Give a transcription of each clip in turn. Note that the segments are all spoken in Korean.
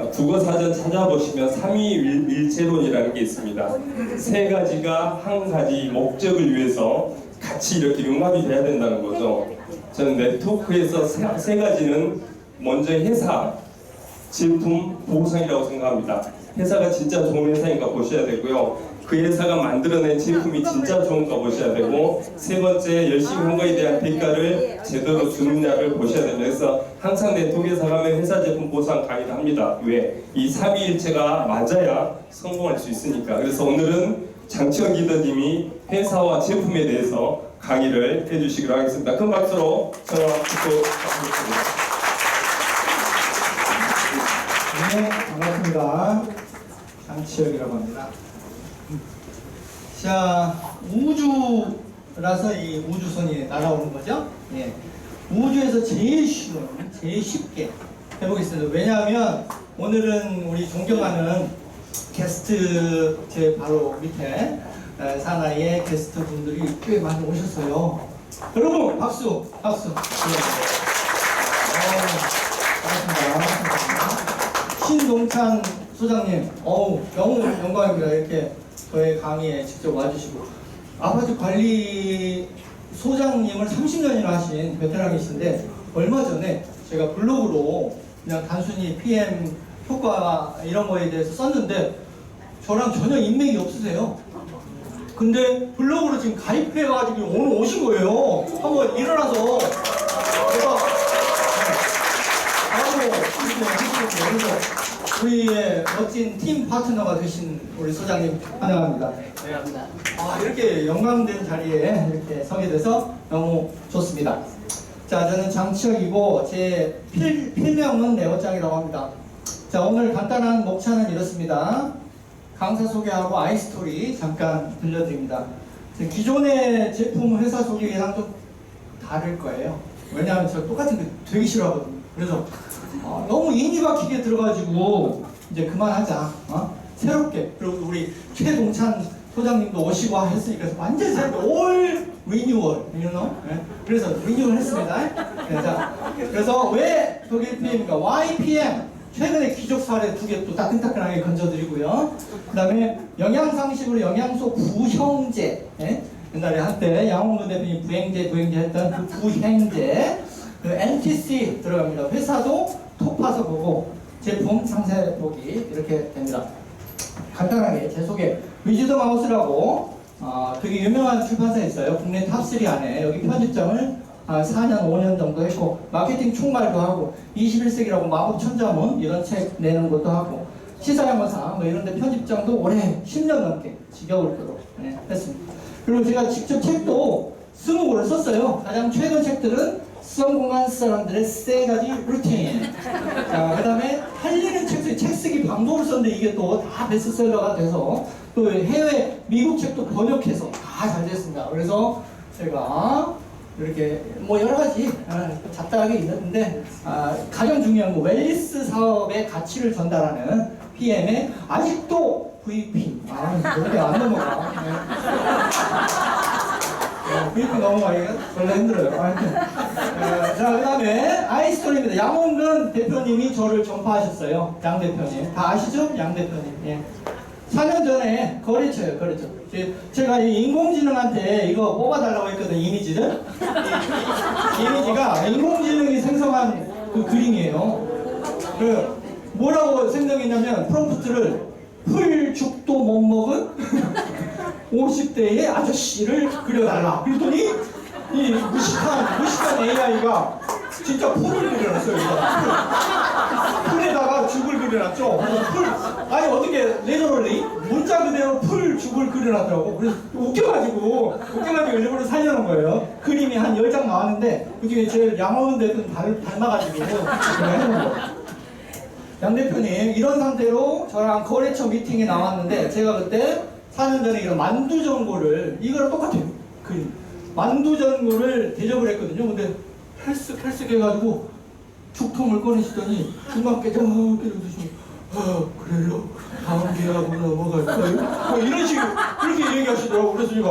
국어사전 찾아보시면 삼위일체론이라는 게 있습니다. 세 가지가 한 가지 목적을 위해서 같이 이렇게 융합이 돼야 된다는 거죠. 저는 네트워크에서 세 가지는 먼저 회사, 제품, 보상이라고 생각합니다. 회사가 진짜 좋은 회사인가 보셔야 되고요. 그 회사가 만들어낸 제품이 진짜 좋은가 보셔야 되고, 세 번째 열심히 한 거에 대한 대가를 제대로 주느냐를 보셔야 됩니다. 그래서 항상 네트워크에서 가면 회사 제품 보상 강의를 합니다. 왜? 이 삼위일체가 맞아야 성공할 수 있으니까. 그래서 오늘은 장치현 리더님이 회사와 제품에 대해서 강의를 해주시기로 하겠습니다. 큰 박수로 저와 부탁드리겠습니다. 네, 반갑습니다. 장치혁이라고 합니다. 자, 우주라서 이 우주선이 날아오는 거죠. 예. 우주에서 제일 쉬운, 제일 쉽게 해보겠습니다. 왜냐하면 오늘은 우리 존경하는 게스트 제 바로 밑에 사나이의 게스트 분들이 꽤 많이 오셨어요. 여러분 박수, 박수. 네. 반갑습니다. 신동찬 소장님, 너무 영광입니다. 이렇게 저의 강의에 직접 와주시고, 아파트 관리 소장님을 30년이나 하신 베테랑이신데, 얼마 전에 제가 블로그로 그냥 단순히 PM 효과 이런 거에 대해서 썼는데 저랑 전혀 인맥이 없으세요. 근데 블로그로 지금 가입해가지고 오늘 오신 거예요. 한번 일어나서 제가 바로 하시고, 우리의 멋진 팀 파트너가 되신 우리 소장님 환영합니다. 감사합니다. 이렇게 영광된 자리에 이렇게 서게 돼서 너무 좋습니다. 자, 저는 장치혁이고 제 필명은 네오짱이라고 합니다. 자, 오늘 간단한 목차는 이렇습니다. 강사 소개하고 아이스토리 잠깐 들려드립니다. 기존의 제품 회사 소개랑 좀 다를 거예요. 왜냐하면 저 똑같은 거 되게 싫어하거든요. 그래서 너무 인이 박히게 들어가지고 이제 그만하자. 새롭게. 그리고 우리 최동찬 소장님도 오시고 했으니까 완전 새롭게 올 리뉴얼, you know? 네? 그래서 리뉴얼 했습니다. 네, 자, 그래서 왜 독일 PM입니까? YPM 최근에 기적 사례 2개 또 따끈따끈하게 건져드리고요. 그 다음에 영양상식으로 영양소 부형제, 네? 옛날에 한때 양홍근 대표님 부행제 했던 그 부행제, 그 NTC 들어갑니다. 회사도 톡 파서 보고 제품 상세 보기 이렇게 됩니다. 간단하게 제 소개. 위즈더 마우스라고 되게 유명한 출판사에 있어요. 국내 탑3 안에. 여기 편집장을 4년 5년 정도 했고, 마케팅 총괄도 하고, 21세기라고 마법 천자문 이런 책 내는 것도 하고, 시사양어사 뭐 이런 데 편집장도 올해 10년 넘게 지겨울 거로 했습니다. 그리고 제가 직접 책도 20권을 썼어요. 가장 최근 책들은 성공한 사람들의 3가지 루틴. 자, 그 다음에 팔리는 책 쓰기 방법을 썼는데 이게 또 다 베스트셀러가 돼서 또 해외 미국 책도 번역해서 다 잘 됐습니다. 그래서 제가 이렇게 뭐 여러 가지 잡다하게 있는데 가장 중요한 거 웰리스 사업의 가치를 전달하는 PM의 아직도 VP. 그렇게 안 넘어가. VP 넘어가기가 별로 힘들어요. 자, 그 다음에 아이스토리입니다. 양홍근 대표님이 저를 전파하셨어요. 양 대표님. 다 아시죠? 양 대표님. 예. 4년 전에 거래처예요, 거래처. 제가 이 인공지능한테 이거 뽑아달라고 했거든, 이미지를. 이미지가 인공지능이 생성한 그 그림이에요. 그 뭐라고 생성했냐면 프롬프트를 풀죽도 못 먹은 50대의 아저씨를 그려달라. 그랬더니 이 무식한 AI가 진짜 풀을 그려놨어요. 풀에다가 죽을 그려놨죠. 아니 어떻게 내려올리? 문자 그대로 풀 죽을 그려놨더라고. 그래서 웃겨가지고 일부러 살려놓은 거예요. 그림이 한 10장 나왔는데 그중에 제일 양호은 대표는 닮아가지고 제가 해놓은 거예요. 양 대표님, 이런 상태로 저랑 거래처 미팅에 나왔는데 제가 그때 4년 전에 이런 만두전골을 이거랑 똑같아요. 그림. 만두전골을 대접을 했거든요. 근데 헬쓱 해가지고 죽통을 꺼내시더니 중간 깨작깨작 드시고 그래요? 다음 기회하고 넘어갈까요? 뭐 이런 식으로 그렇게 얘기하시더라고요. 그래서 제가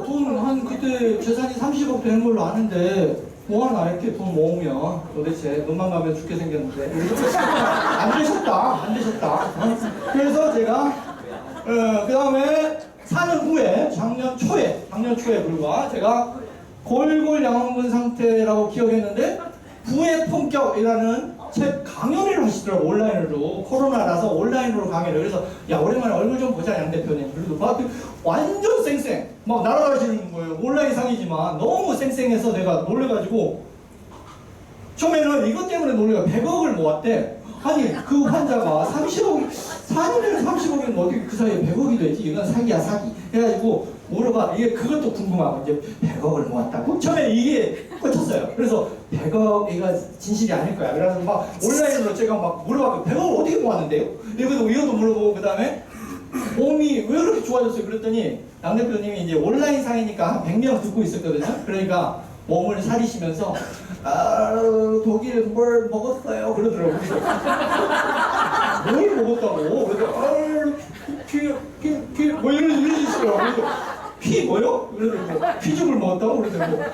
돈 한 그때 재산이 30억 되는 걸로 아는데 뭐하나 이렇게 돈 모으면 도대체 눈만 가면 죽게 생겼는데 안 싶다. 그래서 제가 그 다음에 4년 후에 작년 초에 불과 제가 골골 양원군 상태라고 기억했는데 부의 품격이라는 책 강연을 하시더라고. 온라인으로 코로나라서 온라인으로 강연을. 그래서 야 오랜만에 얼굴 좀 보자 양 대표님. 그래도 막 완전 쌩쌩 막 날아가시는 거예요. 온라인상이지만 너무 쌩쌩해서 내가 놀래가지고 처음에는 이것 때문에 놀래가 100억을 모았대. 아니 그 환자가 30억 4년에 30억이면 어떻게 그 사이에 100억이 되지? 이건 사기야 사기. 해가지고 물어봐. 이게 그것도 궁금하고 이제 100억을 모았다고? 처음에 이게 꽂혔어요. 그래서 100억 이거 진실이 아닐 거야. 그래서 막 온라인으로 제가 막 물어봤고 100억을 어떻게 모았는데요? 이것도 물어보고 그 다음에 몸이 왜 그렇게 좋아졌어요? 그랬더니 양 대표님이 이제 온라인 상이니까 한 100명 듣고 있었거든요. 그러니까 몸을 사리시면서 독일 뭘 먹었어요? 그러더라고요. 뭘 먹었다고? 그래서 피 뭐 이러시더라고요. 피 뭐요? 그러더라고요. 피죽을 먹었다고? 그러더라고요.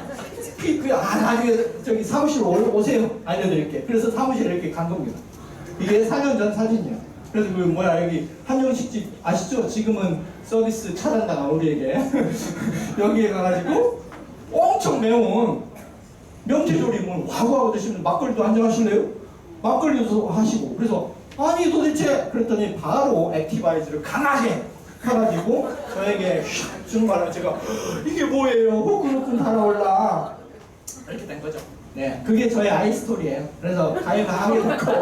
나중에 저기 사무실로 오세요. 알려드릴게. 그래서 사무실에 이렇게 간 겁니다. 이게 4년 전 사진이에요. 그래서 그 뭐야 여기 한정식집 아시죠? 지금은 서비스 차단당한 우리에게 여기에 가가지고 엄청 매운 명태조림을 와구와구 드시면 막걸리도 한잔 하실래요? 막걸리도 하시고. 그래서 아니 도대체 그랬더니 바로 액티바이즈를 강하게 해가지고 저에게 슉 주는 바람에 제가 이게 뭐예요? 호크로 좀 달아올라 이렇게 된 거죠. 네, 그게 저의 아이스토리예요. 그래서 가하게 됐고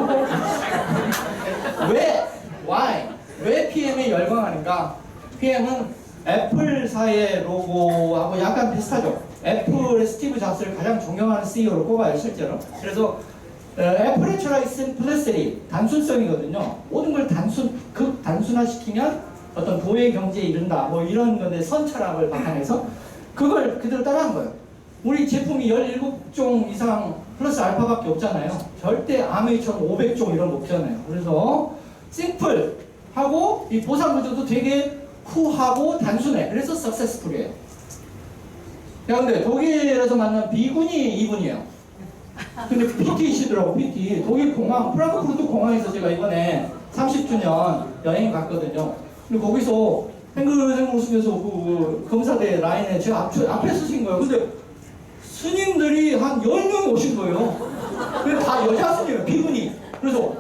왜 PM에 열광하는가? PM은 애플사의 로고하고 약간 비슷하죠. 애플의 스티브 잡스를 가장 존경하는 CEO로 꼽아요, 실제로. 그래서 애플의 심플리시티, 단순성이거든요. 모든 걸 단순화시키면 어떤 도의 경제에 이른다, 뭐 이런 건데 선철학을 바탕해서 그걸 그대로 따라한 거예요. 우리 제품이 17종 이상 플러스 알파밖에 없잖아요. 절대 아메이처럼 500종 이런 거 없잖아요. 그래서 심플하고 이 보상 구조도 되게 후하고 단순해. 그래서 석세스풀이에요. 근데 독일에서 만난 비군이 이분이에요. 근데 PT이시더라고. PT. 독일 공항, 프랑크푸르트 공항에서 제가 이번에 30주년 여행 갔거든요. 근데 거기서 뱅글뱅글 웃으면서 그 검사대 라인에 제 앞에 서신 거예요. 근데 스님들이 한 10명이 오신 거예요. 근데 다 여자 스님이에요. 비군이. 그래서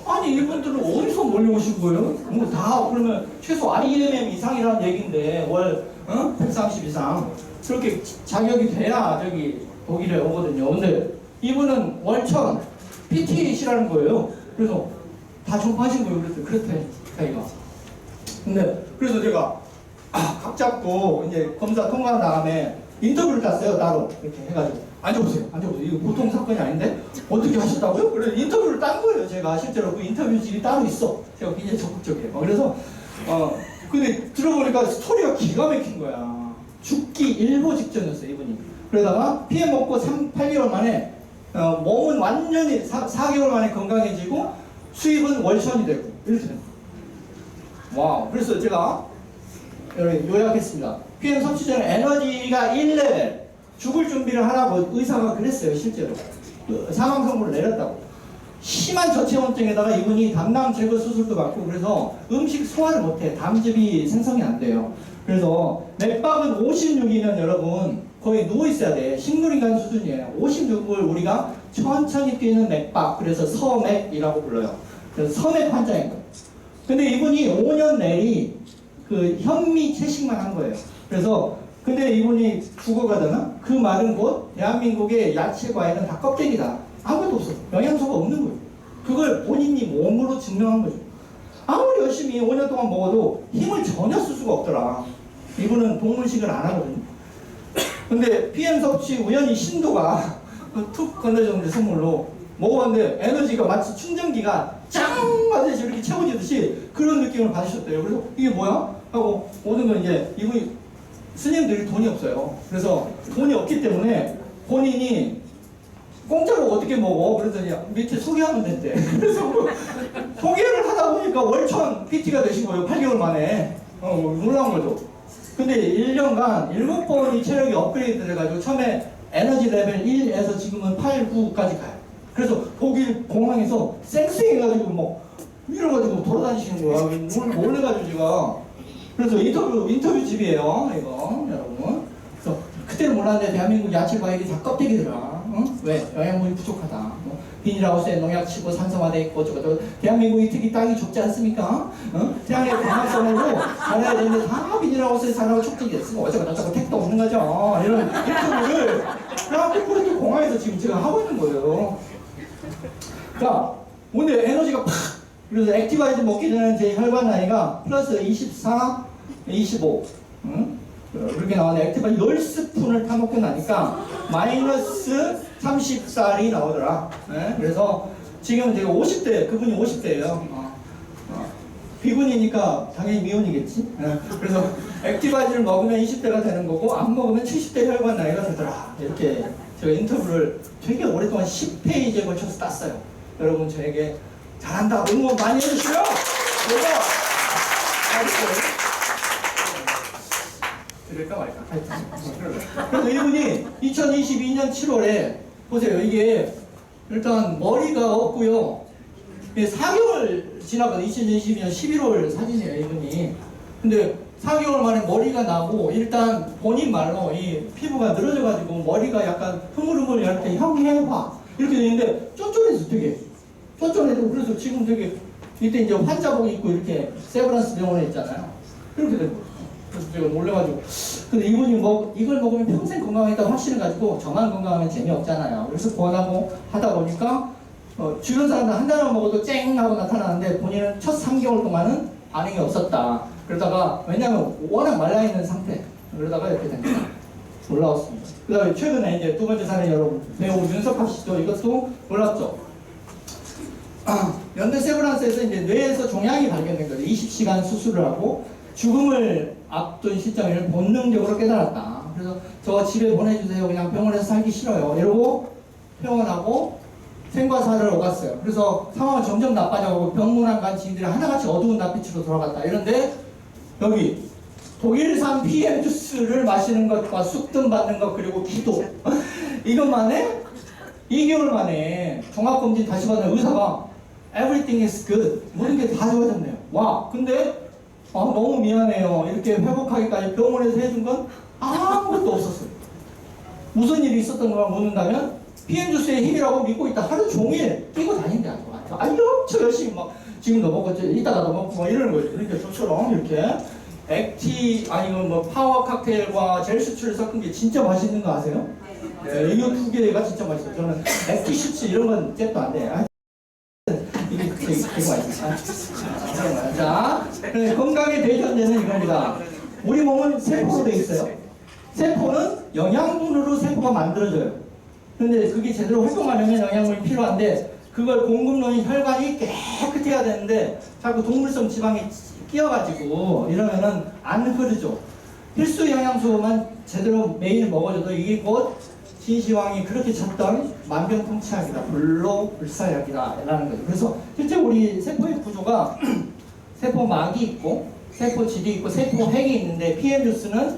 아니 이분들은 어디서 몰려오신 거예요? 뭐 다 그러면 최소 IMM 이상이라는 얘기인데 월 130 이상 그렇게 자격이 돼야 저기 독일에 오거든요. 근데 이분은 월천 PT이시라는 거예요. 그래서 다 전파하신 거예요. 그래서 그렇대 자기가. 근데 그래서 제가 각 잡고 이제 검사 통과한 다음에 인터뷰를 땄어요. 따로 이렇게 해가지고 앉아보세요. 이거 보통 사건이 아닌데 어떻게 하셨다고요? 그래서 인터뷰를 딴 거예요. 제가 실제로 그 인터뷰집이 따로 있어. 제가 굉장히 적극적이에요. 그래서 근데 들어보니까 스토리가 기가 막힌 거야. 죽기 일보 직전이었어요, 이분이. 그러다가 피해 먹고 8개월 만에 몸은 완전히 4개월 만에 건강해지고 수입은 월천이 되고 이렇게 됩니다. 와우. 그래서 제가 요약했습니다. PM 섭취 전 에너지가 1레벨 죽을 준비를 하라고 의사가 그랬어요. 실제로 사망 선고를 내렸다고. 심한 저체온증에다가 이분이 담낭 제거 수술도 받고 그래서 음식 소화를 못해. 담즙이 생성이 안 돼요. 그래서 맥박은 56이면 여러분 거의 누워있어야 돼. 식물인간 수준이에요. 56을 우리가 천천히 뛰는 맥박, 그래서 서맥이라고 불러요. 그래서 서맥 환자인 거예요. 근데 이분이 5년 내리 그 현미 채식만 한 거예요. 그래서 근데 이분이 죽어가잖아? 그 말은 곧 대한민국의 야채 과일은 다 껍데기다. 아무것도 없어. 영양소가 없는 거예요. 그걸 본인이 몸으로 증명한 거죠. 아무리 열심히 5년 동안 먹어도 힘을 전혀 쓸 수가 없더라. 이분은 동물식을 안 하거든요. 근데 PM 섭취 우연히 신도가 툭 건네줬는데 선물로 먹어봤는데 에너지가 마치 충전기가 짱 하듯이 이렇게 채워지듯이 그런 느낌을 받으셨대요. 그래서 이게 뭐야? 하고 오는 건 이제 이분이 스님들이 돈이 없어요. 그래서 돈이 없기 때문에 본인이 공짜로 어떻게 먹어? 그랬더니 밑에 소개하면 된대. 그래서 뭐 소개를 하다 보니까 월천 PT가 되신 거예요. 8개월 만에. 놀라운 거죠. 근데 1년간 7번이 체력이 업그레이드 돼가지고 처음에 에너지 레벨 1에서 지금은 8, 9까지 가요. 그래서 독일 공항에서 쌩쌩해가지고 뭐 밀어가지고 돌아다니시는 거야. 뭘 해가지고 제가. 그래서 인터뷰집이에요, 이거, 여러분. 그래서 그때는 몰랐는데 대한민국 야채 과일이 다 껍데기더라. 응? 왜? 영양분이 부족하다. 비닐하우스에 농약 치고 산성화돼 있고 저거 대한민국이 특히 땅이 좁지 않습니까? 태양의 광합성으로 자라야 되는데 다 비닐하우스에 자라고 촉진이 됐으면 어쩌고 택도 없는 거죠. 이런 인터뷰를 그렇게 공항에서 지금 제가 하고 있는 거예요. 자, 오늘 에너지가 팍! 그래서 액티바이즈 먹기 전에 제 혈관 나이가 플러스 24, 25. 그렇게 나오는데 액티바이즈 10스푼을 타먹고 나니까 마이너스 30살이 나오더라. 네? 그래서 지금 제가 50대, 그분이 50대예요. 비군이니까 당연히 미혼이겠지. 네? 그래서 액티바이즈를 먹으면 20대가 되는 거고 안 먹으면 70대 혈관 나이가 되더라. 이렇게 제가 인터뷰를 되게 오랫동안 10페이지에 걸쳐서 땄어요. 여러분 저에게 잘한다 응원 많이 해주시고요. 그럴까 말까. 그래서 이분이 2022년 7월에 보세요. 이게 일단 머리가 없고요. 4개월 지나가서 2022년 11월 사진이에요, 이분이. 근데 4개월 만에 머리가 나고 일단 본인 말로 이 피부가 늘어져가지고 머리가 약간 흐물흐물 이렇게 형 해봐 이렇게 되는데 쫀쫀해서 되게 쫀쫀해서 그래서 지금 되게 이때 이제 환자복 입고 이렇게 세브란스 병원에 있잖아요. 이렇게 된 거예요. 그래서 제가 놀래가지고 근데 이분이 이걸 먹으면 평생 건강하겠다고 확신을 가지고 저만 건강하면 재미없잖아요. 그래서 권하고 하다 보니까 주변 사람들 한 달만 먹어도 쨍 하고 나타나는데 본인은 첫 3개월 동안은 반응이 없었다. 그러다가 왜냐면 워낙 말라있는 상태 그러다가 이렇게 된 거예요. 올라왔습니다. 그 다음에 최근에 이제 두 번째 사례 여러분 배우 윤석합 씨도 이것도 놀랐죠. 연대 세브란스에서 이제 뇌에서 종양이 발견된 거예요. 20시간 수술을 하고 죽음을 앞둔 시점을 본능적으로 깨달았다. 그래서 저 집에 보내주세요. 그냥 병원에서 살기 싫어요. 이러고 퇴원하고 생과 사를 오갔어요. 그래서 상황은 점점 나빠져가고 병문안 간 지인들이 하나같이 어두운 낯빛으로 돌아갔다. 이런데 여기 독일산 PM 주스를 마시는 것과 쑥뜸 받는 것 그리고 기도 이것만에 2개월 만에 종합검진 다시 받는 의사가 Everything is good 모든 게 다 좋아졌네요. 와 근데 너무 미안해요. 이렇게 회복하기까지 병원에서 해준 건 아무것도 없었어요. 무슨 일이 있었던 걸 묻는다면 PM 주스의 힘이라고 믿고 있다. 하루 종일 끼고 다닌다. 엄청 열심히 막 지금도 먹고 이따가도 먹고 막 이러는 거죠. 그러니까 저처럼 이렇게 액티 아니면 뭐 파워 칵테일과 젤 수출을 섞은 게 진짜 맛있는 거 아세요? 네, 이거 두 개가 진짜 맛있어요. 저는 액티 슈츠 이런 건 잽도 안 돼. 이게 되게 맛있어요. 자, 건강의 대전제는 이겁니다. 우리 몸은 세포로 되어 있어요. 세포는 영양분으로 세포가 만들어져요. 근데 그게 제대로 활동하려면 영양분이 필요한데 그걸 공급로인 혈관이 깨끗해야 되는데 자꾸 동물성 지방이 끼어가지고 이러면은 안 흐르죠. 필수 영양소만 제대로 매일 먹어줘도 이게 곧 진시황이 그렇게 찾던 만병통치약이다. 불로불사약이다. 라는 거죠. 그래서 실제 우리 세포의 구조가 세포막이 있고 세포질이 있고 세포핵이 있는데 PM 주스는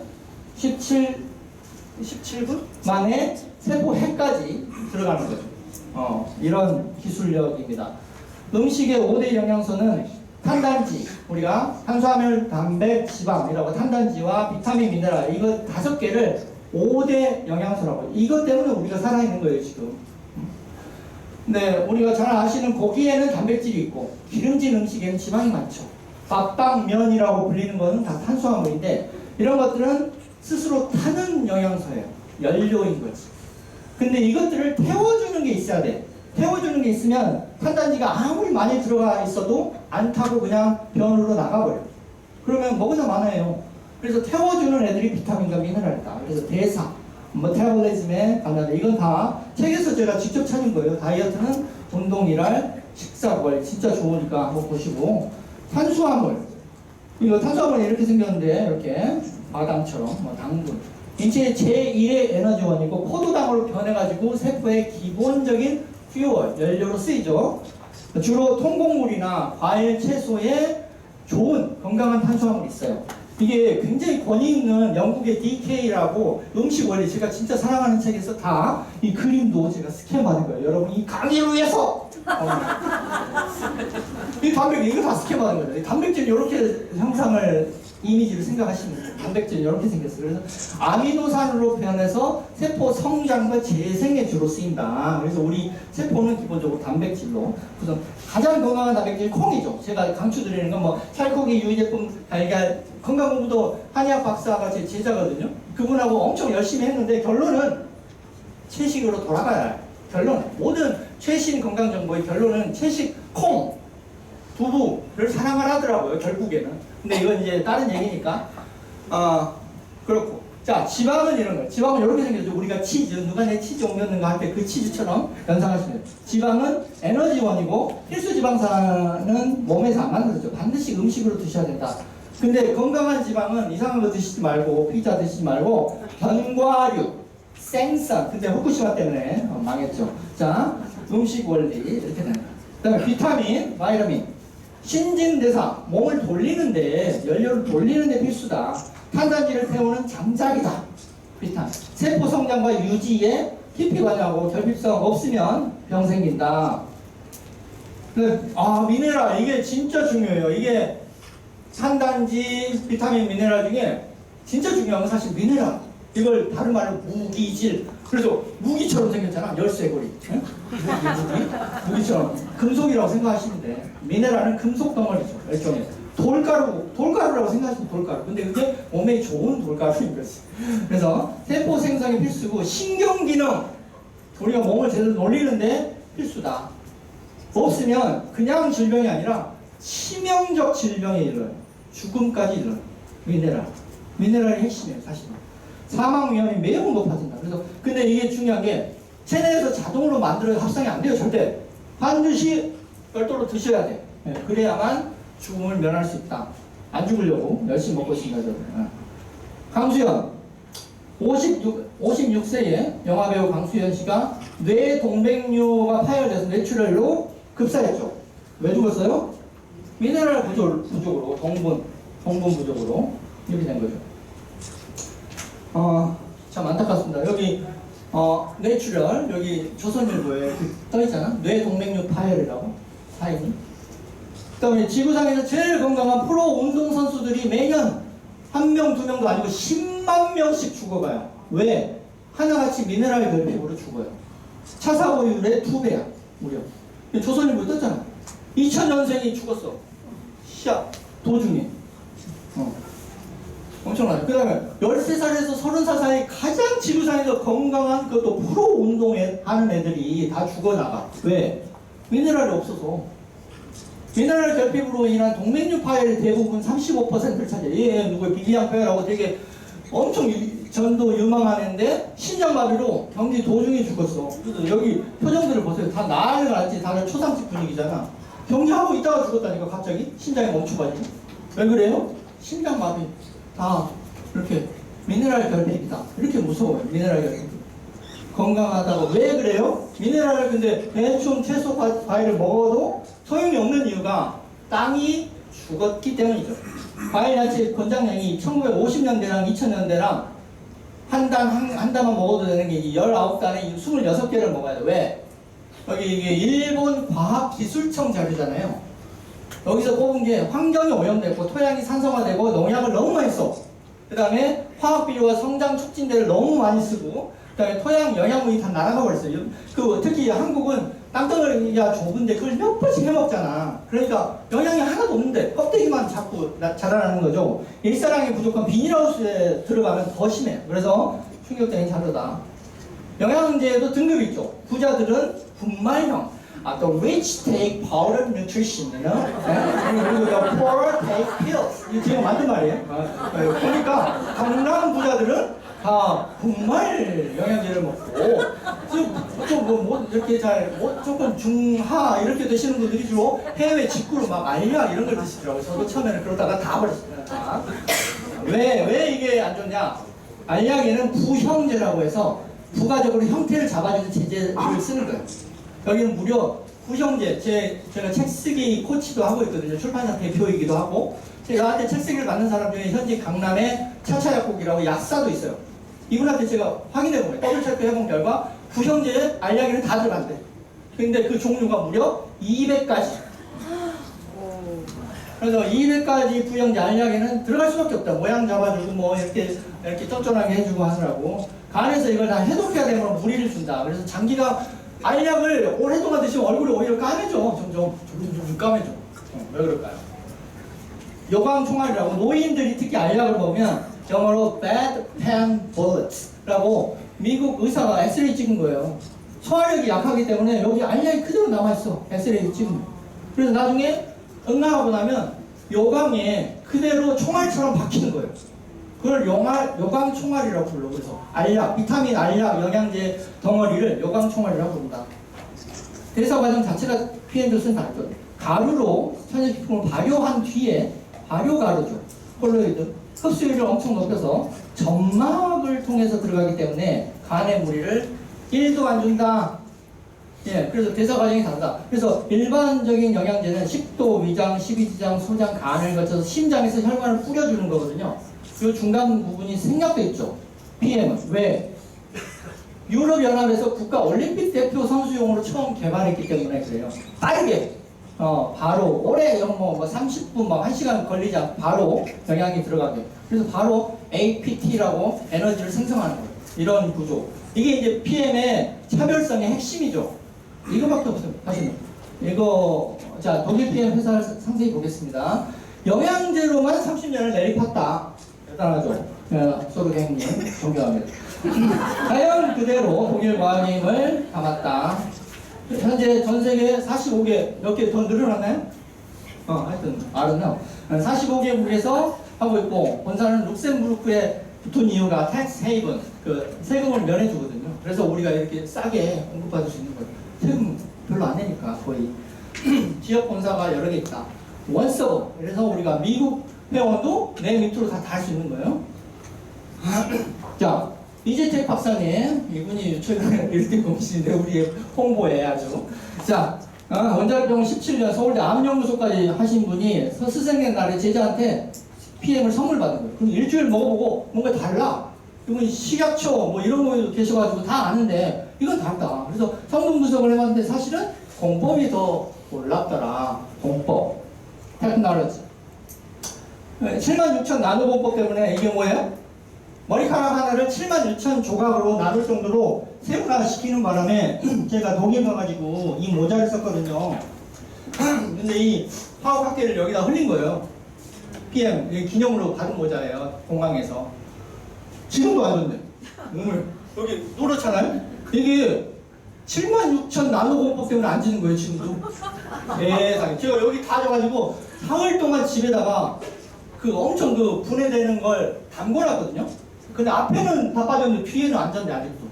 17분 만에 세포핵까지 들어가는 거죠. 이런 기술력입니다. 음식의 5대 영양소는 탄단지, 우리가 탄수화물, 단백, 지방이라고 탄단지와 비타민, 미네랄 이거 5개를 5대 영양소라고. 이것 때문에 우리가 살아있는 거예요 지금. 근데 우리가 잘 아시는 고기에는 단백질이 있고 기름진 음식에는 지방이 많죠. 밥빵면이라고 불리는 것은 다 탄수화물인데 이런 것들은 스스로 타는 영양소예요. 연료인 거지. 근데 이것들을 태워주는 게 있어야 돼. 태워주는 게 있으면 탄단지가 아무리 많이 들어가 있어도 안 타고 그냥 변으로 나가버려요. 그러면 먹으자 많아요. 그래서 태워주는 애들이 비타민과 미네랄이다. 그래서 대사, 메타볼리즘에 관련된 이건 다 책에서 제가 직접 찾은 거예요. 다이어트는 운동이랄 식사벌 진짜 좋으니까 한번 보시고 탄수화물 이거 탄수화물이 이렇게 생겼는데 이렇게 바담처럼 당분 인체의 제1의 에너지원이고 포도당으로 변해가지고 세포의 기본적인 퓨얼 연료로 쓰이죠. 주로 통곡물이나 과일, 채소에 좋은 건강한 탄수화물이 있어요. 이게 굉장히 권위 있는 영국의 DK라고 음식 원리 제가 진짜 사랑하는 책에서 다 이 그림도 제가 스캔 받은 거예요. 여러분 이 강의를 위해서 이 단백질 이거 다 스캔 받은 거죠. 이 단백질 이렇게 형상을 이미지를 생각하시면 돼요. 단백질이 이렇게 생겼어요. 그래서 아미노산으로 변해서 세포 성장과 재생에 주로 쓰인다. 그래서 우리 세포는 기본적으로 단백질로 구성. 가장 건강한 단백질이 콩이죠. 제가 강추드리는 건 뭐 살코기, 유제품, 달걀, 건강공부도 한의학 박사가 제 제자거든요. 그분하고 엄청 열심히 했는데 결론은 채식으로 돌아가야 해요. 결론 모든 최신 건강 정보의 결론은 채식, 콩, 두부를 사랑을 하더라고요. 결국에는. 근데 이건 이제 다른 얘기니까. 그렇고. 자, 지방은 이런 거예요. 지방은 이렇게 생겼죠. 우리가 치즈, 누가 내 치즈 옮겼는가 할 때 그 치즈처럼 연상하시면 돼요. 지방은 에너지원이고 필수 지방산은 몸에서 안 만들어져. 반드시 음식으로 드셔야 된다. 근데 건강한 지방은 이상한 거 드시지 말고, 피자 드시지 말고, 견과류, 생선. 근데 후쿠시마 때문에 망했죠. 자, 음식 원리 이렇게 되는 거예요. 그 다음에 비타민, 바이타민. 신진대사, 몸을 돌리는데, 연료를 돌리는데 필수다. 탄단지를 태우는 장작이다. 비타민. 세포 성장과 유지에 깊이 관여하고 결핍성 없으면 병 생긴다. 미네랄, 이게 진짜 중요해요. 이게 탄단지, 비타민, 미네랄 중에 진짜 중요한 건 사실 미네랄. 이걸 다른 말로 무기질. 그래서 무기처럼 생겼잖아. 열쇠고리. 응? 무기처럼. 금속이라고 생각하시면 돼. 미네랄은 금속 덩어리죠. 일종의. 돌가루라고 생각하시면 돌가루. 근데 그게 몸에 좋은 돌가루인 거지. 그래서 세포 생성이 필수고 신경기능. 우리가 몸을 제대로 놀리는데 필수다. 없으면 그냥 질병이 아니라 치명적 질병에 이르러요. 죽음까지 이르러요. 미네랄. 미네랄이 핵심이에요, 사실은. 사망 위험이 매우 높아진다. 그래서 근데 이게 중요한 게 체내에서 자동으로 만들어야 합성이 안 돼요, 절대. 반드시 별도로 드셔야 돼. 그래야만 죽음을 면할 수 있다. 안 죽으려고 열심히 먹고 있습니다, 여러분. 강수현 56세의 영화배우 강수현 씨가 뇌 동맥류가 파열돼서 뇌출혈로 급사했죠. 왜 죽었어요? 미네랄 부족으로, 동분 부족으로 이렇게 된 거죠. 참 안타깝습니다. 여기 뇌출혈, 여기 조선일보에 떠있잖아. 뇌동맥류 파열이라고 사인이. 그 다음에 지구상에서 제일 건강한 프로 운동선수들이 매년 1명, 2명도 아니고 10만 명씩 죽어가요. 왜? 하나같이 미네랄 결핍으로 죽어요. 차사고율의 2배야 무려. 조선일보에 떴잖아. 2000년생이 죽었어. 도중에. 엄청나요. 그 다음에 13살에서 30살 사이 가장 지구상에서 건강한 그것도 프로 운동에 하는 애들이 다 죽어나가. 왜? 미네랄이 없어서. 미네랄 결핍으로 인한 동맥류 파열이 대부분 35%를 차지해. 얘 누구야? 빌리암 페어라고 되게 엄청 전도 유망한 애인데 신장마비로 경기 도중에 죽었어. 그래서 여기 표정들을 보세요. 다 난리가 났지. 다들 초상집 분위기잖아. 경기하고 있다가 죽었다니까 갑자기 신장이 멈춰가지고. 왜 그래요? 신장마비. 다 이렇게 미네랄 결핍이다. 이렇게 무서워요. 미네랄 결핍. 건강하다고. 왜 그래요? 미네랄을 근데 대충 채소 과일을 먹어도 소용이 없는 이유가 땅이 죽었기 때문이죠. 과일 야채 권장량이 1950년대랑 2000년대랑 한 단만 먹어도 되는 게 19단에 26개를 먹어야 돼. 왜? 여기 이게 일본 과학기술청 자료잖아요. 여기서 뽑은 게 환경이 오염됐고 토양이 산성화되고 농약을 너무 많이 써. 그 다음에 화학비료와 성장 촉진제를 너무 많이 쓰고 그 다음에 토양 영양분이 다 날아가 버렸어요. 특히 한국은 땅덩어리가 좁은데 그걸 몇 번씩 해먹잖아. 그러니까 영양이 하나도 없는데 껍데기만 자꾸 자라나는 거죠. 일사량이 부족한 비닐하우스에 들어가면 더 심해. 그래서 충격적인 자료다. 영양제에도 등급이 있죠. 부자들은 분말형. The rich take powder nutrition, you know? 그리고 the poor take pills. 이거 제가 만든 말이에요. 그러니까 강남 부자들은 다 분말 영양제를 먹고 좀 이렇게 조금 중하 이렇게 드시는 분들이 주로 해외 직구로 막 알약 이런 걸 드시더라고요. 저도 처음에는 그러다가 다 버렸습니다. 왜 이게 안 좋냐? 알약에는 부형제라고 해서 부가적으로 형태를 잡아주는 제제를 쓰는 거예요. 여기는 무려 부형제, 제가 책 쓰기 코치도 하고 있거든요. 출판사 대표이기도 하고. 저한테 책 쓰기를 받는 사람 중에 현재 강남에 차차약국이라고 약사도 있어요. 이분한테 제가 확인해보면 더블 체크 해본 결과 부형제에 알약에는 다 들어간대. 근데 그 종류가 무려 200가지. 그래서 200가지 부영제 알약에는 들어갈 수밖에 없다. 모양 잡아주고 뭐 이렇게 쫀쫀하게 해주고 하느라고. 간에서 이걸 다 해독해야 되면 무리를 준다. 그래서 장기가 알약을 오랫동안 드시면 얼굴이 오히려 까매져. 점점 까매져. 왜 그럴까요? 요강총알이라고 노인들이 특히 알약을 보면 영어로 bad pen bullets라고 미국 의사가 엑스레이 찍은 거예요. 소화력이 약하기 때문에 여기 알약이 그대로 남아있어. 엑스레이 찍은 거. 그래서 나중에 응가하고 나면 요강에 그대로 총알처럼 박히는 거예요. 그걸 요강 총알이라고 불러. 그래서 알약, 비타민 알약, 영양제 덩어리를 요강 총알이라고 부른다. 대사 과정 자체가 PM조스는 다르죠. 가루로 천연식품을 발효한 뒤에 발효가루죠. 콜로이드. 흡수율을 엄청 높여서 점막을 통해서 들어가기 때문에 간의 무리를 1도 안 준다. 예, 그래서 대사 과정이 다르다. 그래서 일반적인 영양제는 식도, 위장, 십이지장, 소장, 간을 거쳐서 심장에서 혈관을 뿌려주는 거거든요. 이 중간 부분이 생략돼 있죠. PM은 왜? 유럽연합에서 국가올림픽 대표 선수용으로 처음 개발했기 때문에 그래요. 빠르게 바로 오래 30분 막 1시간 걸리지 않고 바로 영양이 들어가게. 그래서 바로 APT라고 에너지를 생성하는 거예요. 이런 구조. 이게 이제 PM의 차별성의 핵심이죠. 이거밖에 없어요. 사실은. 이거 자 독일 PM 회사를 상세히 보겠습니다. 영양제로만 30년을 내리팠다. 대단하죠. 소르갱님 존경합니다. 자연 그대로 독일 과학임을 담았다. 현재 전 세계 45개 몇 개 더 늘어났나요? 하여튼 알았나? 45개국에서 하고 있고 본사는 룩셈부르크에 붙은 이유가 텍스 헤이븐 그 세금을 면해주거든요. 그래서 우리가 이렇게 싸게 공급받을 수 있는 거예요. 세금 별로 안 내니까 거의. 지역 본사가 여러 개 있다. 원서버. 그래서 우리가 미국 회원도 내 밑으로 다 달 수 있는 거예요. 자, 이재택 박사님, 이분이 최근에 1등 공신인데 우리 홍보에 아주. 자, 원자력병원 17년 서울대 암연구소까지 하신 분이 스승의 날에 제자한테 PM을 선물 받은 거예요. 그럼 일주일 먹어보고 뭔가 달라. 이건 식약처 뭐 이런 거 계셔가지고 다 아는데 이건 다르다. 그래서 성분 분석을 해봤는데 사실은 공법이 더 놀랍더라. 공법. 테크놀로지. 76,000 나노공법 때문에 이게 뭐예요? 머리카락 하나를 76,000 조각으로 나눌 정도로 세분화시키는 바람에 제가 독일 가가지고 이 모자를 썼거든요. 근데 이 화학 학계를 여기다 흘린 거예요. PM 기념으로 받은 모자예요. 공항에서. 지금도 안 좋네. 몸을 여기 노랗잖아요. 이게 76,000 나노공법 때문에 안 지는 거예요. 지금도. 세상에. 제가 여기 다 져가지고 사흘 동안 집에다가 그 엄청 그 분해되는 걸 담궈놨거든요. 근데 앞에는 다 빠졌는데 뒤에는 안 졌네 아직도.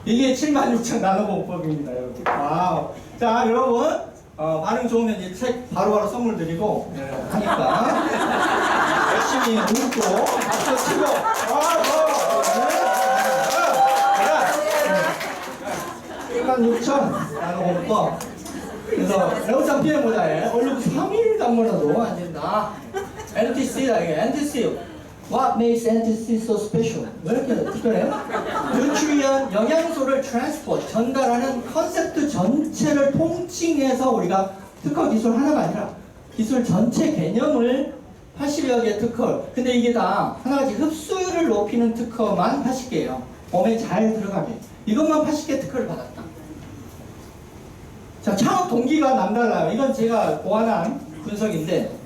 이게 76,000 나노공법입니다, 여러분. 와우. 자, 여러분 반응 좋으면 이 책 바로바로 선물 드리고 하니까 열심히 웃고 박수 치고 와, 16,000 나노공법. 그래서 레오상 PM 모자에 얼른 3일 담궈놔도 안 된다. NTC다 이게 NTC. What makes NTC so special? 왜 이렇게 특별해요? 누트리언 영양소를 트랜스포트 전달하는 컨셉트 전체를 통칭해서 우리가 특허 기술 하나가 아니라 기술 전체 개념을 80여 개 특허. 근데 이게 다 하나같이 흡수율을 높이는 특허만 80개예요. 몸에 잘 들어가게. 이것만 80개 특허를 받았다. 자, 창업 동기가 남달라요. 이건 제가 보완한 분석인데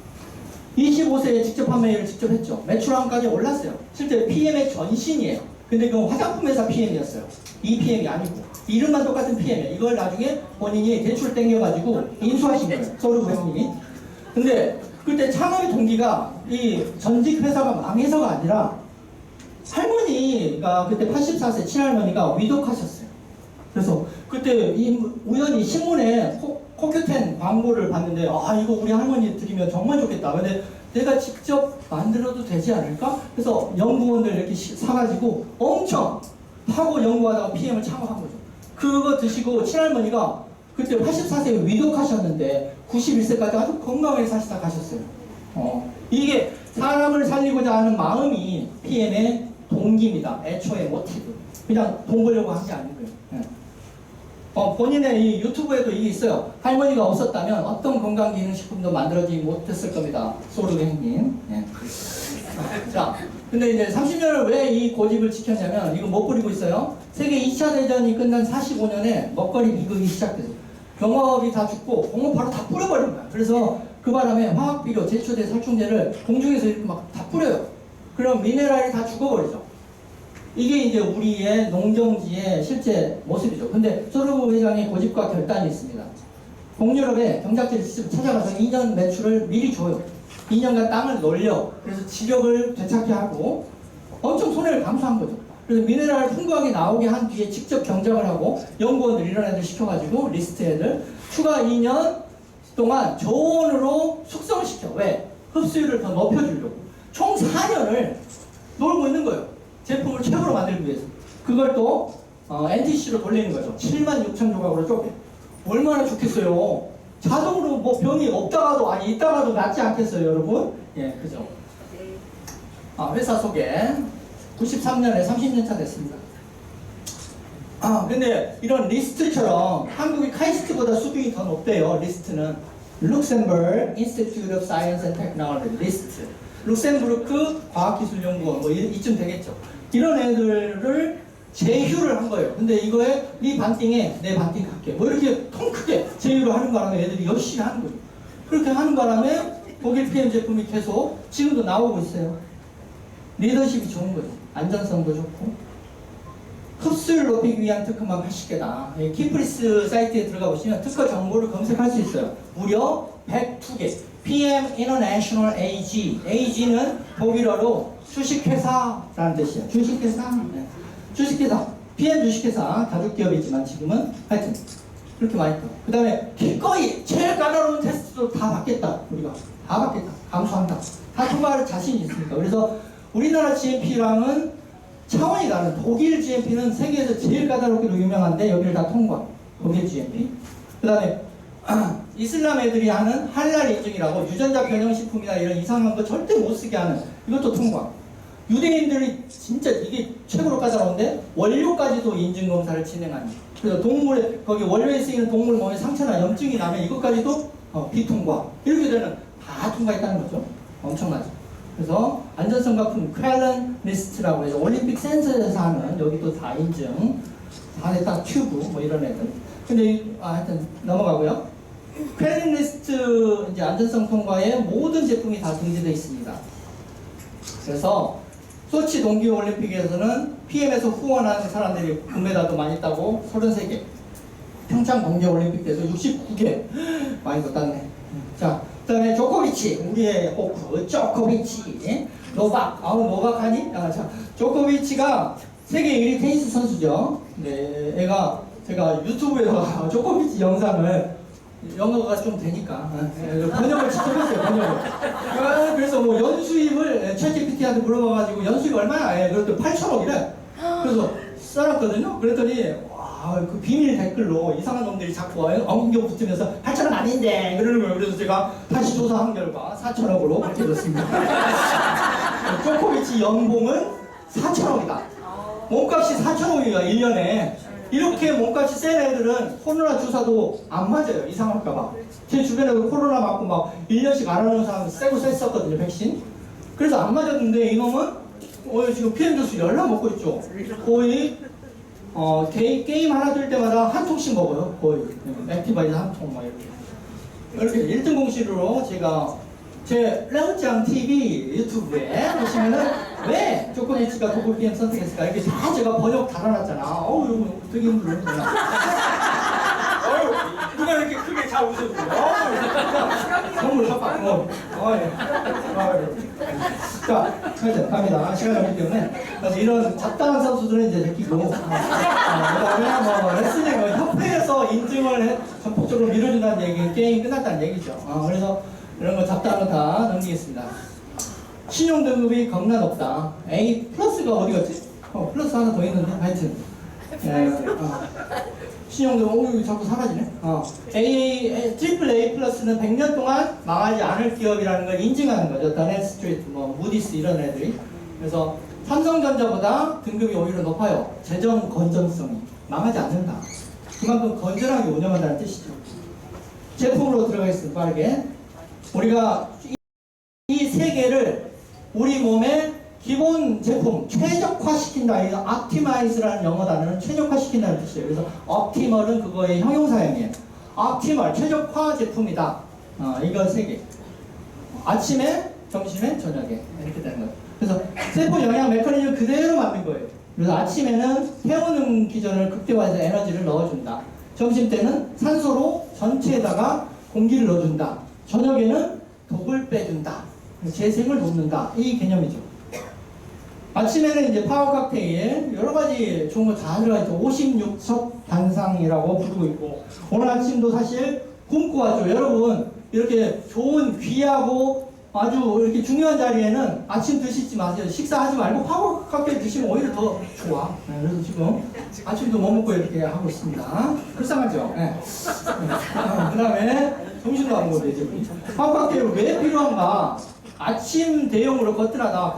25세에 직접 판매를 직접 했죠. 매출왕까지 올랐어요. 실제 PM의 전신이에요. 근데 그건 화장품 회사 PM이었어요. 이 PM이 아니고 이름만 똑같은 PM이에요. 이걸 나중에 본인이 대출 땡겨가지고 인수하신 거예요. 서류 회원님이. 근데 그때 창업의 동기가 이 전직 회사가 망해서가 아니라 할머니가 그때 84세 친할머니가 위독하셨어요. 그래서 그때 우연히 신문에 코큐텐 광고를 봤는데 이거 우리 할머니 드리면 정말 좋겠다. 근데 내가 직접 만들어도 되지 않을까? 그래서 연구원들 이렇게 사가지고 엄청 파고 연구하다가 PM을 창업한 거죠. 그거 드시고 친할머니가 그때 84세에 위독하셨는데 91세까지 아주 건강하게 사시다 가셨어요. 이게 사람을 살리고자 하는 마음이 PM의 동기입니다. 애초의 모티브. 그냥 돈 벌려고 한 게 아니고요. 네. 본인의 이 유튜브에도 이게 있어요. 할머니가 없었다면 어떤 건강기능식품도 만들어지지 못했을 겁니다. 소르갱님. 예. 자, 근데 이제 30년을 왜 이 고집을 지켰냐면 이거 못 부리고 있어요. 세계 2차 대전이 끝난 45년에 먹거리 비극이 시작됐어요. 병업이 다 죽고 공업 바로 다 뿌려버린 거야. 그래서 그 바람에 화학비료, 제초제, 살충제를 공중에서 이렇게 막 다 뿌려요. 그럼 미네랄이 다 죽어버리죠. 이게 이제 우리의 농경지의 실제 모습이죠. 근데 소르브 회장의 고집과 결단이 있습니다. 동유럽에 경작지를 직접 찾아가서 2년 매출을 미리 줘요. 2년간 땅을 놀려. 그래서 지력을 되찾게 하고 엄청 손해를 감수한 거죠. 그래서 미네랄을 풍부하게 나오게 한 뒤에 직접 경작을 하고 연구원들 이런 애들 시켜가지고 리스트 애들 추가 2년 동안 저온으로 숙성을 시켜. 왜? 흡수율을 더 높여주려고. 총 4년을 놀고 있는 거예요. 제품을 최고로 만들기 위해서. 그걸 또 NTC로 돌리는 거죠. 76,000 조각으로 쪼개. 얼마나 좋겠어요. 자동으로 뭐 병이 없다가도 아니 있다가도 낫지 않겠어요, 여러분? 예, 그죠. 회사 소개. 93년에 30년 차 됐습니다. 근데 이런 리스트처럼 한국이 카이스트보다 수준이 더 높대요. 리스트는 룩셈버그 Institute of Science and Technology 리스트. 룩셈부르크 과학기술연구원 뭐 이쯤 되겠죠. 이런 애들을 제휴를 한 거예요. 근데 이거에 이 반띵에 내 반띵 할게. 뭐 이렇게 통 크게 제휴를 하는 바람에 애들이 열심히 하는 거예요. 그렇게 하는 바람에 독일 PM 제품이 계속 지금도 나오고 있어요. 리더십이 좋은 거죠. 안전성도 좋고. 흡수율 높이기 위한 특허만 80개다. 키프리스 사이트에 들어가 보시면 특허 정보를 검색할 수 있어요. 무려 102개. PM International AG. AG는 독일어로 주식회사라는 뜻이에요. 주식회사. 네. 주식회사. PM 주식회사. 가족기업이지만 지금은 하여튼 그렇게 많이 또. 그 다음에 기꺼이 제일 까다로운 테스트도 다 받겠다. 우리가 다 받겠다. 감수한다. 다 통과할 자신이 있으니까. 그래서 우리나라 GMP랑은 차원이 다른 독일 GMP는 세계에서 제일 까다롭기로 유명한데 여기를 다 통과. 독일 GMP. 그 다음에 이슬람 애들이 하는 할랄 인증이라고 유전자 변형식품이나 이런 이상한 거 절대 못 쓰게 하는 이것도 통과. 유대인들이 진짜 이게 최고로 까다로운데 원료까지도 인증 검사를 진행하는. 그래서 동물에 거기 원료에 쓰이는 동물 몸에 상처나 염증이 나면 이것까지도 비통과. 이렇게 되는 다 통과했다는 거죠. 엄청나죠. 그래서 안전성과품 퀄런 리스트라고 해서 올림픽 센서에서 하는 여기도 다 인증. 다 됐다 튜브 뭐 이런 애들. 근데 하여튼 넘어가고요. 퀄런 리스트 이제 안전성 통과에 모든 제품이 다 등재되어 있습니다. 그래서 소치 동계올림픽에서는 PM에서 후원하는 사람들이 금메달도 많이 따고 33개. 평창 동계올림픽 때도 69개. 많이 더 땄네. 자, 그 다음에 조코비치. 우리의 호크. 조코비치. 노박. 노박하니? 자, 조코비치가 세계 1위 테니스 선수죠. 네, 애가 제가 유튜브에서 조코비치 영상을 영어가 좀 되니까 번역을 직접 했어요. 번역을. 그래서 뭐 연수입을 챗GPT한테 물어봐가지고 연수입 얼마야? 그랬더니 8,000억이래. 그래서 써놨거든요. 그랬더니 와, 그 비밀 댓글로 이상한 놈들이 자꾸 엉겨 붙으면서 8,000원 아닌데 그러는 거예요. 그래서 제가 다시 조사한 결과 4,000억으로 밝혀졌습니다. 조코비치 연봉은 4,000억이다. 몸값이 4,000억이야 1년에. 이렇게 몸값이 센 애들은 코로나 주사도 안 맞아요. 이상할까봐. 제 주변에도 코로나 맞고 막 1년씩 안 하는 사람 세고 셌었거든요. 백신. 그래서 안 맞았는데 이놈은 지금 PM 주스 열나 먹고 있죠. 거의 게임 하나 들 때마다 한 통씩 먹어요. 거의. 액티바이드 한 통 막 이렇게. 이렇게 1등 공시로 제가 제 레오짱 TV 유튜브에 보시면은 왜 조코비치가 독일 PM 선택했을까 이게 다 제가 번역 달아놨잖아. 이거 되게 힘들구나. 누가 이렇게 크게 잘 웃어주고. 선물 샀다. 자, 하여튼 갑니다. 시간이 없기 때문에. 그래서 이런 잡다한 선수들은 이제 제끼고. 그다음에 뭐 레슬링 협회에서 인증을 전폭적으로 밀어준다는 얘기, 게임 끝났다는 얘기죠. 그래서 이런 거 잡다한 거 다 넘기겠습니다. 신용 등급이 겁나 높다. A 플러스가 어디 갔지? 플러스 하나 더 있는데 하여튼. 신용 등급 자꾸 사라지네. 트리플 A 플러스는 100년 동안 망하지 않을 기업이라는 걸 인증하는 거죠. 더넷 스트리트, 무디스 이런 애들이. 그래서 삼성전자보다 등급이 오히려 높아요. 재정 건전성이 망하지 않는다. 그만큼 건전하게 운영한다는 뜻이죠. 제품으로 들어가겠습니다. 빠르게. 우리가 이 세 개를 우리 몸의 기본 제품 최적화시킨다. 이 optimize라는 영어 단어는 최적화시킨다는 뜻이에요. 그래서 optimal은 그거의 형용사형이에요. optimal 최적화 제품이다. 이거 세 개. 아침에, 점심에, 저녁에 이렇게 되는 거예요. 그래서 세포 영양 메커니즘 그대로 만든 거예요. 그래서 아침에는 태우는 기전을 극대화해서 에너지를 넣어준다. 점심 때는 산소로 전체에다가 공기를 넣어준다. 저녁에는 독을 빼준다. 재생을 돕는다. 이 개념이죠. 아침에는 이제 파워 칵테일 여러 가지 좋은 거 다 들어가 있죠. 56석 단상이라고 부르고 있고, 오늘 아침도 사실 굶고 왔죠. 여러분 이렇게 좋은 귀하고 아주 이렇게 중요한 자리에는 아침 드시지 마세요. 식사하지 말고 파워 칵테일 드시면 오히려 더 좋아. 그래서 지금 아침도 못 먹고 이렇게 하고 있습니다. 불쌍하죠? 네. 그 다음에 점심도 안 먹어도 이제 파워 칵테일 왜 필요한가? 아침 대용으로 거뜬합니다.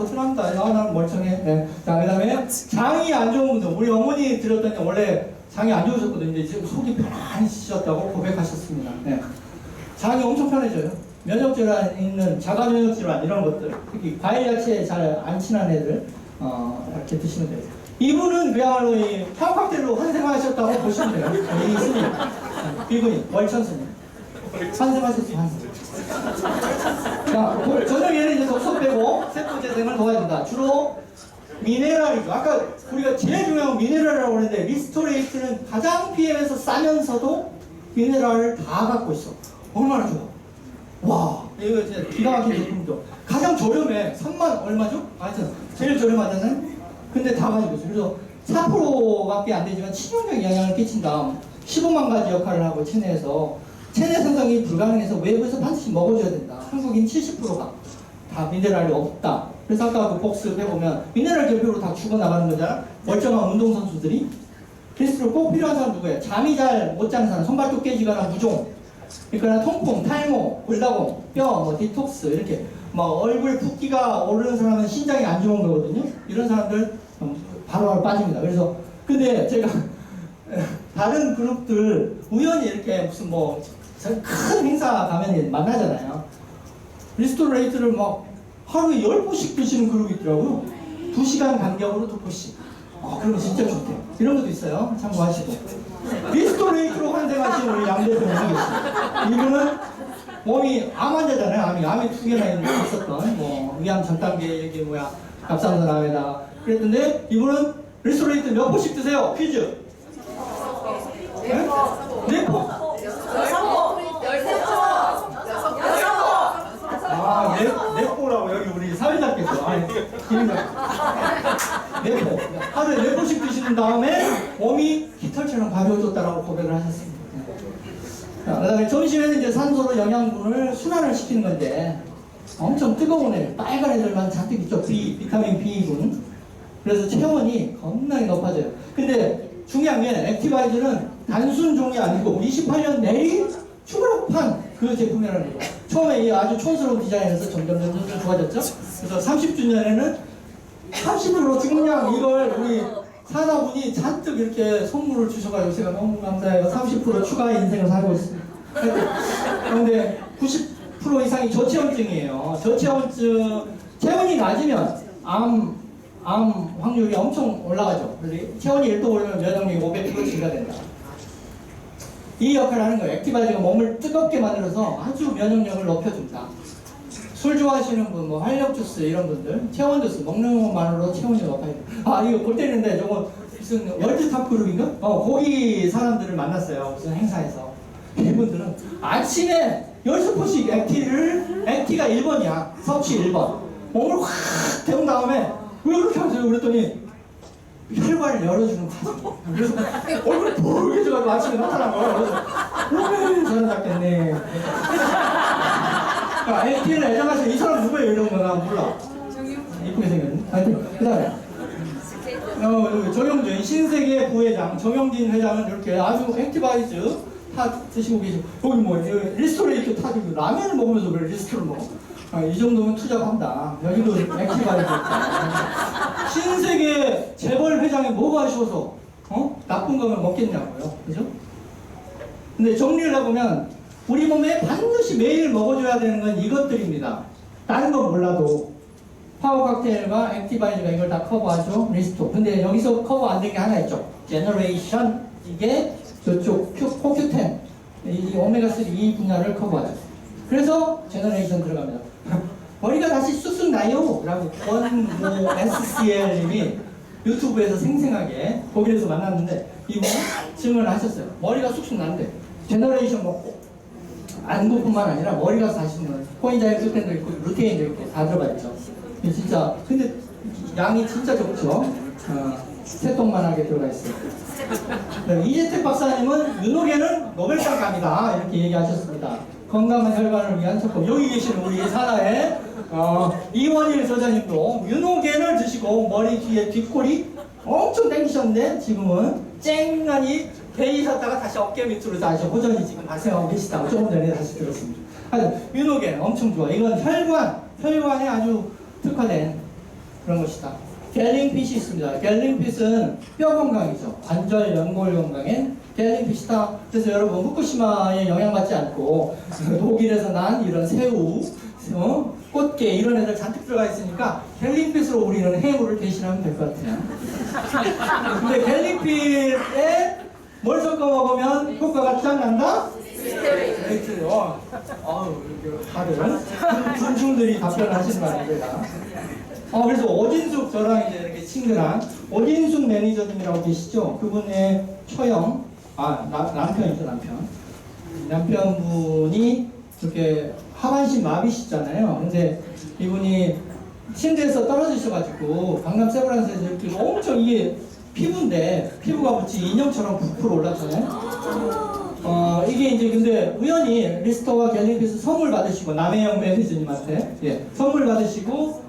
나는 멀쩡해. 네. 자, 그 다음에 장이 안 좋은 분들, 우리 어머니 들었더니 원래 장이 안 좋으셨거든요. 이제 지금 속이 편안해지셨다고 고백하셨습니다. 네. 장이 엄청 편해져요. 면역질환 있는 자가 면역질환 이런 것들, 특히 과일 야채에 잘 안 친한 애들 이렇게 드시면 돼요. 이분은 그야말로 이 파워칵테일로 환생하셨다고 보시면 돼요. 이 스님, 비구니, 월천 스님 환생하셨어요. 환생. 자, 저녁에는 이제 독소 빼고 세포 재생을 도와준다. 주로 미네랄이죠. 아까 우리가 제일 중요한 건 미네랄이라고 그랬는데, 리스토레이트는 가장 PM에서 싸면서도 미네랄을 다 갖고 있어. 얼마나 좋아. 와, 이거 진짜 기가 막힌 제품이죠. 가장 저렴해. 3만 얼마죠? 하여튼 제일 저렴하잖아요. 근데 다 가지고 있어요. 그래서 4%밖에 안 되지만 치명적 영향을 끼친다. 15만 가지 역할을 하고 체내에서 체내 생성이 불가능해서 외부에서 반드시 먹어줘야 된다. 한국인 70%가 다 미네랄이 없다. 그래서 아까 그 복스 해보면 미네랄 결핍으로 다 죽어나가는 거잖아. 멀쩡한 운동선수들이. 필수로 꼭 필요한 사람 누구예요? 잠이 잘 못 자는 사람, 손발톱 깨지거나 무종, 그러니까 통풍, 탈모, 골다공, 뼈, 디톡스 이렇게 얼굴 붓기가 오르는 사람은 신장이 안 좋은 거거든요. 이런 사람들 바로 빠집니다. 그래서 근데 제가 다른 그룹들 우연히 이렇게 무슨 큰 행사 가면 만나잖아요. 리스토레이트를 하루에 10포씩 드시는 그룹이 있더라고요. 2시간 간격으로 2포씩. 그러면 진짜 좋대요. 이런 것도 있어요. 참고하시고. 리스토레이트로 환생하신 우리 양 대표님이 계십니다. 이분은 몸이 암 환자잖아요. 암이 2개나 있었던 위암 전 단계 갑상선암에다 그랬는데, 이분은 리스토레이트 몇 포씩 드세요? 퀴즈. 네? 4포. 4포라고 여기 우리 사회자께서. 네 포. 하루에 4포씩 드시는 다음에 몸이 깃털처럼 가벼워졌다라고 고백을 하셨습니다. 그 다음에 점심에는 이제 산소로 영양분을 순환을 시키는 건데, 엄청 뜨거운 애, 빨간 애들만 잔뜩 있죠. 비타민 B군. 그래서 체온이 겁나게 높아져요. 근데 중요한 게 액티바이즈는 단순 종이 아니고 28년 내리 출력한 그 제품이라는 거죠. 처음에 이 아주 촌스러운 디자인에서 점점 좋아졌죠. 그래서 30주년에는 30% 증량, 이걸 우리 사나분이 잔뜩 이렇게 선물을 주셔가지고 제가 너무 감사해요. 30% 추가 인생을 살고 있습니다. 그런데 90% 이상이 저체온증이에요. 저체온증, 체온이 낮으면 암 확률이 엄청 올라가죠. 체온이 1도 오르면 면역력이 500% 증가된다. 이 역할을 하는 거예요. 액티바이저가 몸을 뜨겁게 만들어서 아주 면역력을 높여준다. 술 좋아하시는 분, 활력 주스 이런 분들, 체온 주스 먹는 것만으로 체온이 높아요. 이거 볼 때는데 저거 무슨 월드탑 그룹인가? 거기 사람들을 만났어요. 무슨 행사에서. 이분들은 아침에 10포씩 액티가 1번이야. 섭취 1번. 몸을 확 데운 다음에 왜 그렇게 하세요? 그랬더니 혈관을 열어주는 과정. 그래서 얼굴이 붉게져가지고 아침에 나타난 거예요. 그래서 저는 잡겠네. 액티를 애정하시는 이 사람 누구예요? 이런 거 나 몰라. 이쁘게 생겼네. 하여튼 그 다음에 정영진 신세계 부회장 정영진 회장은 이렇게 아주 액티바이즈 타 드시고 계시고, 여기 리스토레이트 타 드시고 라면을 먹으면서 왜 리스토를 먹어? 이 정도면 투잡한다. 여기도 액티바이즈. 신세계 재벌 회장이 뭐가 아쉬워서 나쁜 거면 먹겠냐고요. 그죠? 근데 정리를 해보면 우리 몸에 반드시 매일 먹어줘야 되는 건 이것들입니다. 다른 건 몰라도 파워 칵테일과 액티바이저가 이걸 다 커버하죠. 리스토. 근데 여기서 커버 안 된 게 하나 있죠. 제너레이션. 이게 저쪽 포큐텐 이 오메가3 이 분야를 커버하죠. 그래서 제너레이션 들어갑니다. 머리가 다시 쑥쑥 나요 라고 권모 SCL님이 유튜브에서 생생하게 독일에서 만났는데 이분 질문을 하셨어요. 머리가 쑥쑥 난대. 제너레이션 먹고 안구뿐만 아니라 머리가 다시 코인자의 큐텐도 있고 루테인도 있고 다 들어가 있죠. 진짜 근데 양이 진짜 적죠. 세통만하게 들어가 있어요. 네, 이재택 박사님은 윤호계는 노벨상 갑니다 이렇게 얘기하셨습니다. 건강한 혈관을 위한 척법. 여기 계시는 우리 산하의 이원일 저자님도 윤호계를 드시고 머리 뒤에 뒷골이 엄청 땡기셨는데 지금은 쨍하니 베이셨다가 다시 어깨 밑으로 다시 호전이 지금 발생하고 계시다고 조금 전에 다시 들었습니다. 하여튼 윤호계 엄청 좋아. 이건 혈관에 아주 특화된 그런 것이다. 갤링핏이 있습니다. 갤링핏은 뼈 건강이죠. 관절, 연골 건강엔 갤링핏이다. 그래서 여러분 후쿠시마에 영향받지 않고 독일에서 난 이런 새우, 꽃게 이런 애들 잔뜩 들어가 있으니까 갤링핏으로 우리는 해물을 대신하면 될 것 같아요. 근데 갤링핏에 뭘 섞어 먹으면 효과가 짱 난다? 스테로이드. 다들 군중들이 답변하시는 거 아닙니다. 그래서 오진숙 저랑 이제 이렇게 친근한 오진숙 매니저님이라고 계시죠? 그분의 처형, 남편이죠, 남편분이 이렇게 하반신 마비시잖아요. 근데 이분이 침대에서 떨어지셔가지고 강남 세브란스에서 이렇게 엄청 이게 피부인데 피부가 마치 인형처럼 부풀어 올랐잖아요. 이게 이제 근데 우연히 리스토와 갤링핏을 선물 받으시고 남해영 매니저님한테 선물 받으시고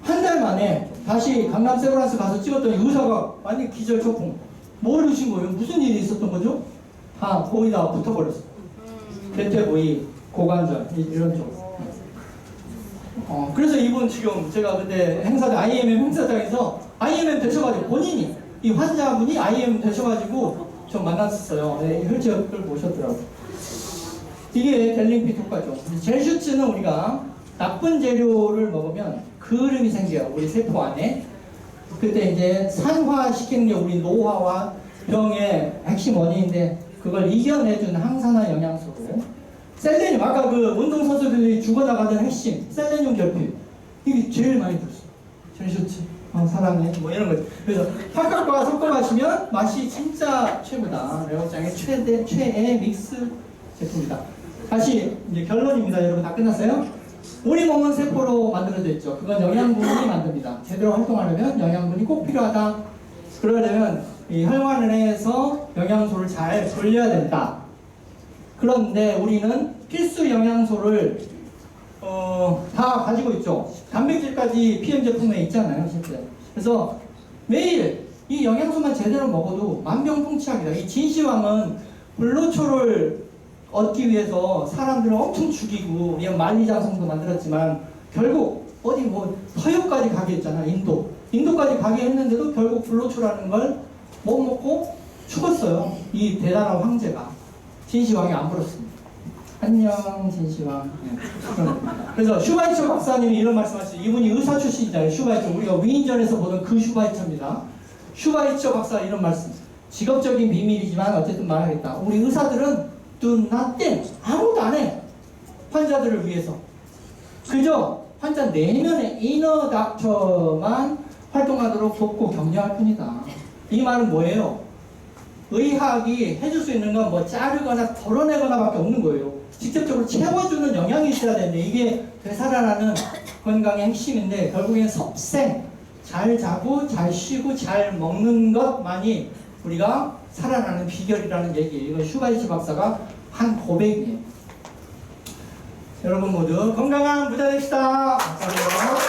한 달 만에 다시 강남 세브란스 가서 찍었더니 의사가 완전 기절초풍. 뭘 드신 거예요? 무슨 일이 있었던 거죠? 다 거의 다 붙어버렸어. 대퇴 부위, 고관절 이런 쪽. 그래서 이분 지금 제가 그때 IMM 행사장에서 IMM 되셔가지고 본인이 이 환자분이 IMM 되셔가지고 좀 만났었어요. 혈액을 모셨더라고요. 이게 갤링핏 효과죠. 젤슈츠는 우리가 나쁜 재료를 먹으면 그름이 생겨요. 우리 세포 안에. 그때 이제 산화시키는 게 우리 노화와 병의 핵심 원인인데 그걸 이겨내준 항산화 영양소로 셀레늄, 아까 그 운동선수들이 죽어나가던 핵심 셀레늄 결핍 이게 제일 많이 들었어요. 젤슈츠, 사랑해 뭐 이런 거. 그래서 팥값과 섞어 마시면 맛이 진짜 최고다. 레오짱의 최애 믹스 제품이다. 다시 이제 결론입니다. 여러분 다 끝났어요? 우리 몸은 세포로 만들어져 있죠. 그건 영양분이 만듭니다. 제대로 활동하려면 영양분이 꼭 필요하다. 그러려면 이 혈관에서 영양소를 잘 돌려야 된다. 그런데 우리는 필수 영양소를 다 가지고 있죠. 단백질까지 PM 제품에 있잖아요, 실제. 그래서 매일 이 영양소만 제대로 먹어도 만병통치약이다. 이 진시황은 불로초를 얻기 위해서 사람들을 엄청 죽이고 만리장성도 만들었지만 결국 어디 뭐 서유까지 가게 했잖아. 인도까지 가게 했는데도 결국 불로초라는 걸 못 먹고 죽었어요. 이 대단한 황제가 진시황이 안 불었습니다. 안녕 진시황. 그래서 슈바이처 박사님이 이런 말씀하시죠. 이분이 의사 출신이잖아요. 슈바이처, 우리가 위인전에서 보던 그 슈바이처입니다. 슈바이처 박사 이런 말씀. 직업적인 비밀이지만 어쨌든 말하겠다. 우리 의사들은 do nothing, 아무것도 안 해. 환자들을 위해서. 그저 환자 내면의 이너 닥터만 활동하도록 돕고 격려할 뿐이다. 이 말은 뭐예요? 의학이 해줄 수 있는 건 뭐 자르거나 덜어내거나 밖에 없는 거예요. 직접적으로 채워주는 영향이 있어야 되는데 이게 되살아나는 건강의 핵심인데 결국엔 섭생, 잘 자고 잘 쉬고 잘 먹는 것만이 우리가 살아나는 비결이라는 얘기예요. 이건 슈바이처 박사가 한 고백이에요. 여러분 모두 건강한 부자 됩시다. 감사합니다.